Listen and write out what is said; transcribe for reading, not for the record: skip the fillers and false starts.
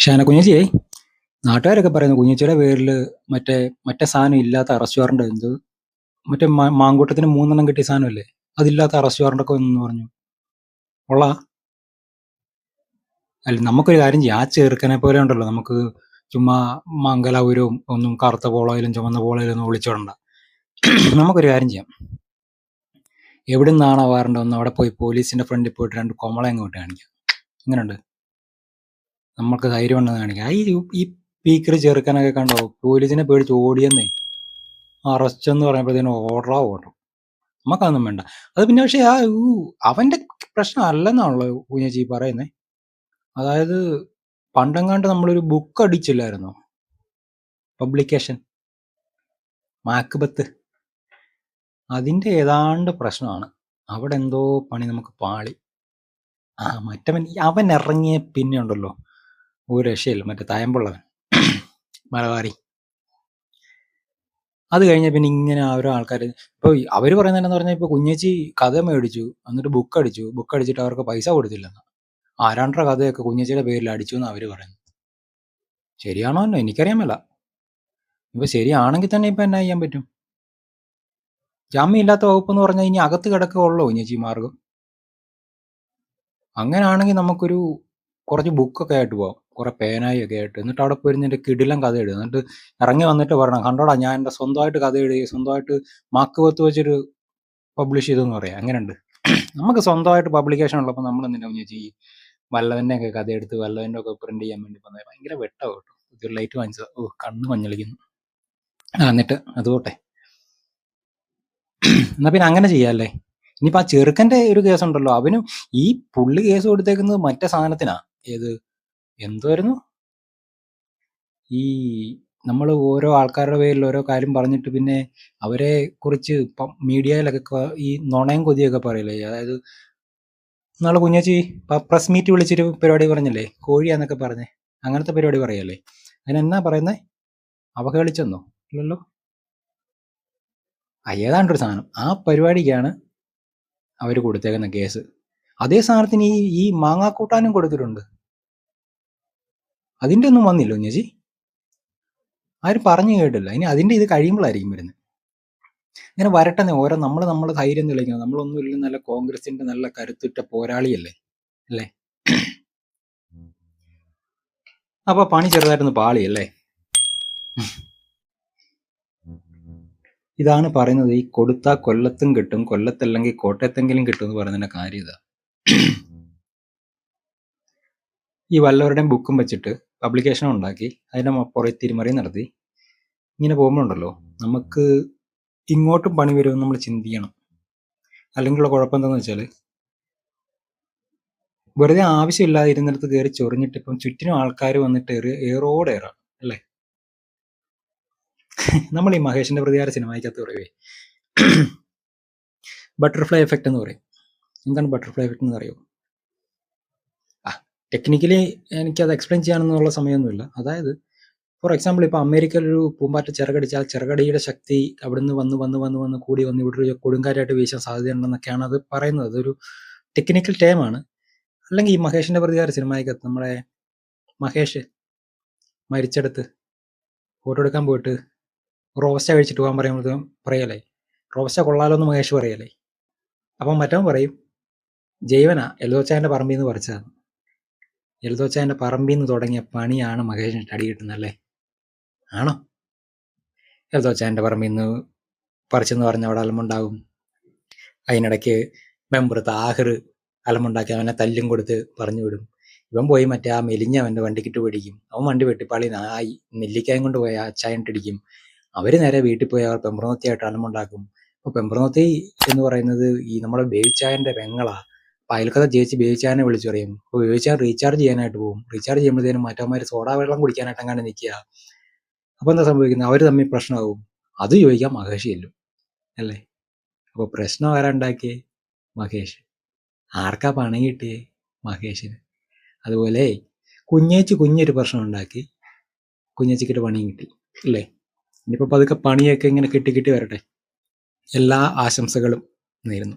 ഷാന കുഞ്ഞേച്ചിയെ, നാട്ടുകാരൊക്കെ പറയുന്നു കുഞ്ഞേച്ചിയുടെ പേരിൽ മറ്റേ മറ്റേ സാധനം ഇല്ലാത്ത അറസ്റ്റ് വാറണ്ട് എന്ത് മറ്റേ മാങ്കൂട്ടത്തിന് 3 കിട്ടിയ സാധനമല്ലേ, അതില്ലാത്ത അറസ്റ്റ് വാറണ്ടൊക്കെ എന്ന് പറഞ്ഞു. ഉള്ള അല്ല, നമുക്കൊരു കാര്യം ചെയ്യാം. ആ ചെറുക്കനെ പോലെ ഉണ്ടല്ലോ, നമുക്ക് ചുമ്മാ മംഗലാപുരവും ഒന്നും കറുത്ത പോളയിലും ചുമന്ന പോളയിലും ഒന്നും വിളിച്ചോടണ്ട. നമുക്കൊരു കാര്യം ചെയ്യാം. എവിടെ നിന്നാണ് വാറണ്ട് ഒന്ന് അവിടെ പോയി പോലീസിന്റെ ഫ്രണ്ടിൽ പോയിട്ട് 2 കൊമളയും കൊണ്ട് കാണിക്കാം. എങ്ങനെയുണ്ട്? നമുക്ക് ധൈര്യം ഉണ്ടെന്ന് കാണിക്കാം. ഈ പീക്കർ ചെറുക്കനൊക്കെ കണ്ടോ, പോലീസിനെ പേടിച്ച് ഓടിയെന്നേ. അറസ്റ്റ് എന്ന് പറയുമ്പോഴത്തേനും ഓർഡറാ ഓടും. നമുക്കതൊന്നും വേണ്ട. അത് പിന്നെ പക്ഷെ അവന്റെ പ്രശ്നം അല്ലെന്നാണല്ലോ കുഞ്ഞേച്ചി പറയുന്നേ. അതായത് പണ്ടെങ്ങാണ്ട് നമ്മളൊരു ബുക്ക് അടിച്ചില്ലായിരുന്നോ, പബ്ലിക്കേഷൻ മാക്ബത്ത്, അതിന്റെ ഏതാണ്ട് പ്രശ്നമാണ്. അവിടെ എന്തോ പണി നമുക്ക് പാളി. മറ്റവൻ അവൻ ഇറങ്ങിയ പിന്നെ ഉണ്ടല്ലോ ഒരു രക്ഷയില്ല. മറ്റേ തയമ്പുള്ളവൻ മലബാറി. അത് കഴിഞ്ഞ പിന്നെ ഇങ്ങനെ ഓരോ ആൾക്കാർ ഇപ്പോൾ അവർ പറയുന്നത് എന്താണെന്ന് പറഞ്ഞാൽ, ഇപ്പോൾ കുഞ്ഞേച്ചി കഥ മേടിച്ചു എന്നിട്ട് ബുക്ക് അടിച്ചിട്ട് അവർക്ക് പൈസ കൊടുത്തില്ലെന്ന്. 2.5 കഥയൊക്കെ കുഞ്ഞേച്ചിയുടെ പേരിൽ അടിച്ചു എന്ന് അവർ പറയുന്നു. ശരിയാണോ എന്നോ എനിക്കറിയാൻ മേല. ഇപ്പൊ ശരിയാണെങ്കിൽ തന്നെ ഇപ്പൊ എന്നാ ചെയ്യാൻ പറ്റും? ജാമ്യം ഇല്ലാത്ത വകുപ്പ് എന്ന് പറഞ്ഞാൽ ഇനി അകത്ത് കിടക്കുകയുള്ളൂ കുഞ്ഞേച്ചി മാർഗം. അങ്ങനെയാണെങ്കിൽ നമുക്കൊരു കുറച്ച് ബുക്കൊക്കെ ആയിട്ട് പോകാം, കുറെ പേനായി ഒക്കെ ആയിട്ട്. എന്നിട്ട് അവിടെ പോയിരുന്ന് എൻ്റെ കിടിലം കഥ എഴുതുക. എന്നിട്ട് ഇറങ്ങി വന്നിട്ട് പറയണം, കണ്ടോടാ ഞാൻ എൻ്റെ സ്വന്തമായിട്ട് കഥ എഴുതി, സ്വന്തമായിട്ട് മാക്ക് വെച്ചൊരു പബ്ലിഷ് ചെയ്തെന്ന് പറയാം. അങ്ങനെയുണ്ട്. നമുക്ക് സ്വന്തമായിട്ട് പബ്ലിക്കേഷൻ ഉള്ളപ്പോൾ നമ്മൾ എന്തിനാ കുഞ്ഞേച്ചി വല്ലവൻ്റെ ഒക്കെ കഥ എടുത്ത് വല്ലവൻ്റെ ഒക്കെ പ്രിന്റ് ചെയ്യാൻ വേണ്ടി വന്നത്? ഭയങ്കര വെട്ടം കേട്ടോ. ഒരു ലൈറ്റ് വാങ്ങിച്ചത്, കണ്ണ് മഞ്ഞളിക്കുന്നു. എന്നിട്ട് അത് പോട്ടെ, എന്നാ പിന്നെ അങ്ങനെ ചെയ്യാല്ലേ. ഇനിയിപ്പോൾ ആ ചെറുക്കൻ്റെ ഒരു കേസുണ്ടല്ലോ, അവനും ഈ പുള്ളി കേസ് കൊടുത്തേക്കുന്നത് മറ്റേ സാധനത്തിനാ. ഏത് എന്തുവായിരുന്നു, ഈ നമ്മൾ ഓരോ ആൾക്കാരുടെ പേരിൽ ഓരോ കാര്യം പറഞ്ഞിട്ട് പിന്നെ അവരെ കുറിച്ച് ഇപ്പം മീഡിയയിലൊക്കെ ഈ നുണയും കൊതിയൊക്കെ പറയില്ലേ. അതായത് നാളെ കുഞ്ഞേച്ചി പ്രസ് മീറ്റ് വിളിച്ചൊരു പരിപാടി പറഞ്ഞില്ലേ, കോഴിയാന്നൊക്കെ പറഞ്ഞേ, അങ്ങനത്തെ പരിപാടി പറയല്ലേ. അതിനെന്നാ പറയുന്നേ, അവഹേളിച്ചെന്നോ? ഇല്ലല്ലോ, ഏതാണ്ടൊരു സാധനം. ആ പരിപാടിക്കാണ് അവർ കൊടുത്തേക്കുന്ന കേസ്. അതേ സാധനത്തിന് ഈ മാങ്ങാക്കൂട്ടാനും കൊടുത്തിട്ടുണ്ട്. അതിൻ്റെ ഒന്നും വന്നില്ല കുഞ്ഞേച്ചി, ആരും പറഞ്ഞു കേട്ടില്ല. ഇനി അതിൻ്റെ ഇത് കഴിയുമ്പോഴായിരിക്കും വരുന്നത്. ഇങ്ങനെ വരട്ടെ, ഓരോ നമ്മൾ ധൈര്യം തെളിയിക്കണം. നമ്മളൊന്നും ഇല്ല, നല്ല കോൺഗ്രസിന്റെ നല്ല കരുത്തുറ്റ പോരാളിയല്ലേ അല്ലേ. അപ്പൊ പണി ചെറുതായിട്ടൊന്ന് പാളിയല്ലേ. ഇതാണ് പറയുന്നത്, ഈ കൊടുത്താൽ കൊല്ലത്തും കിട്ടും, കൊല്ലത്തല്ലെങ്കിൽ കോട്ടയത്തെങ്കിലും കിട്ടും എന്ന് പറയുന്നതിന്റെ കാര്യം ഇതാ. ഈ വല്ലവരുടെയും ബുക്കും വെച്ചിട്ട് പബ്ലിക്കേഷൻ ഉണ്ടാക്കി അതിന്റെ പുറകെ തിരിമറി നടത്തി ഇങ്ങനെ പോകുമ്പോഴുണ്ടല്ലോ, നമുക്ക് ഇങ്ങോട്ടും പണി വരുമെന്ന് നമ്മൾ ചിന്തിക്കണം. അല്ലെങ്കിലുള്ള കുഴപ്പം എന്താണെന്ന് വെച്ചാൽ, വെറുതെ ആവശ്യമില്ലാതെ ഇരുന്നിടത്ത് കയറി ചൊറിഞ്ഞിട്ട് ഇപ്പം ചുറ്റിനും ആൾക്കാർ വന്നിട്ട് ഏറോടേറാം അല്ലേ. നമ്മൾ ഈ മഹേഷിന്റെ പ്രതികാര സിനിമയ്ക്കകത്ത് പറയുവേ ബട്ടർഫ്ലൈ എഫക്റ്റ് എന്ന് പറയും. എന്താണ് ബട്ടർഫ്ലൈ എഫക്റ്റ് എന്ന് അറിയോ? ടെക്നിക്കലി എനിക്കത് എക്സ്പ്ലെയിൻ ചെയ്യാനൊന്നുള്ള സമയമൊന്നുമില്ല. അതായത് ഫോർ എക്സാമ്പിൾ, ഇപ്പോൾ അമേരിക്കയിൽ ഒരു പൂമ്പാറ്റ ചിറകടിച്ചാൽ ചിറകടിയുടെ ശക്തി അവിടുന്ന് വന്ന് കൂടി വന്ന് ഇവിടെ ഒരു കൊടുങ്കാറ്റായിട്ട് വീശാൻ സാധ്യതയുണ്ടെന്നൊക്കെയാണ് അത് പറയുന്നത്. അതൊരു ടെക്നിക്കൽ ടേമാണ്. അല്ലെങ്കിൽ ഈ മഹേഷിന്റെ പ്രതികാര സിനിമയ്ക്കകത്ത് നമ്മുടെ മഹേഷ് മരിച്ചെടുത്ത് ഫോട്ടോ എടുക്കാൻ പോയിട്ട് റോസ്റ്റ കഴിച്ചിട്ട് പോകാൻ പറയുമ്പോൾ പറയല്ലേ, റോസ്റ്റ കൊള്ളാലോ എന്ന് മഹേഷ് പറയല്ലേ. അപ്പം മറ്റവൻ പറയും, ജൈവനാ എൽദോച്ചായൻ്റെ പറമ്പിൽ നിന്ന് പറിച്ചതാണ്. എൽദോച്ചായൻ്റെ പറമ്പിൽ നിന്ന് തുടങ്ങിയ പണിയാണ് മഹേഷിന് അടി കിട്ടുന്നല്ലേ. ആണോ? എൽദോച്ചായൻ്റെ പറമ്പിൽ നിന്ന് പറിച്ചെന്ന് പറഞ്ഞ അവിടെ അലമുണ്ടാകും. അതിനിടയ്ക്ക് മെമ്പർ താഹിർ അലമുണ്ടാക്കി അവനെ തല്ലും കൊടുത്ത് പറഞ്ഞു വിടും. ഇവൻ പോയി മറ്റേ ആ മെലിഞ്ഞവൻ്റെ വണ്ടിക്കിട്ട് പിടിക്കും. അവൻ വണ്ടി വെട്ടിപ്പാളി നായി നെല്ലിക്കായും കൊണ്ട് പോയി അച്ചായനിട്ടിടിക്കും. അവർ നേരെ വീട്ടിൽ പോയി അവർ പെമ്പ്രനോത്തിയായിട്ട് അലമുണ്ടാക്കും. അപ്പോൾ പെമ്പ്രനോത്തി എന്ന് പറയുന്നത് ഈ നമ്മുടെ ബേബിച്ചായൻ്റെ പെങ്ങളാ. അപ്പം അയൽക്കഥ ചേച്ചി ബേബിച്ചായനെ വിളിച്ചു പറയും. അപ്പോൾ ബേബിച്ചായൻ റീചാർജ് ചെയ്യാനായിട്ട് പോകും. റീചാർജ് ചെയ്യുമ്പോഴത്തേനും മറ്റവന്മാർ സോഡാ വെള്ളം കുടിക്കാനായിട്ട് അങ്ങനെ നിൽക്കുക. അപ്പോൾ എന്താ സംഭവിക്കുന്നത്, അവർ തമ്മിൽ പ്രശ്നമാകും. അത് ചോദിക്കാൻ മഹേഷ് ചെല്ലും അല്ലേ. അപ്പോൾ പ്രശ്നം ആരാണ്ടാക്കിയേ? മഹേഷ്. ആർക്കാ പണി കിട്ടിയേ? മഹേഷിന്. അതുപോലെ കുഞ്ഞേച്ചി കുഞ്ഞൊരു പ്രശ്നം ഉണ്ടാക്കി, കുഞ്ഞേച്ചിക്കിട്ട് പണിയും കിട്ടി അല്ലേ. ഇനിയിപ്പോൾ പതുക്കെ പണിയൊക്കെ ഇങ്ങനെ കിട്ടി വരട്ടെ. എല്ലാ ആശംസകളും നേരുന്നു.